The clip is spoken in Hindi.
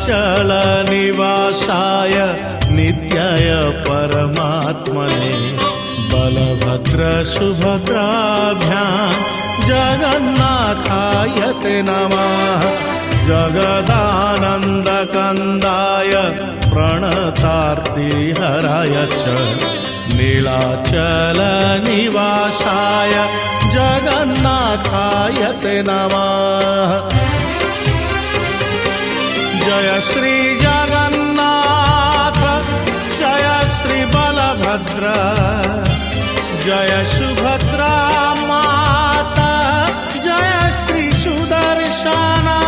नीलाचल निवासाय नित्याय परमात्मने बलभद्र सुभद्राभ्यां जगन्नाथाय ते नमः। जगदानन्दकन्दाय प्रणतार्तिहराय च नीलाचल निवासाय जगन्नाथाय ते नमः। जय श्री जगन्नाथ जय श्री बलभद्र जय सुभद्रा माता जय श्री सुदर्शना।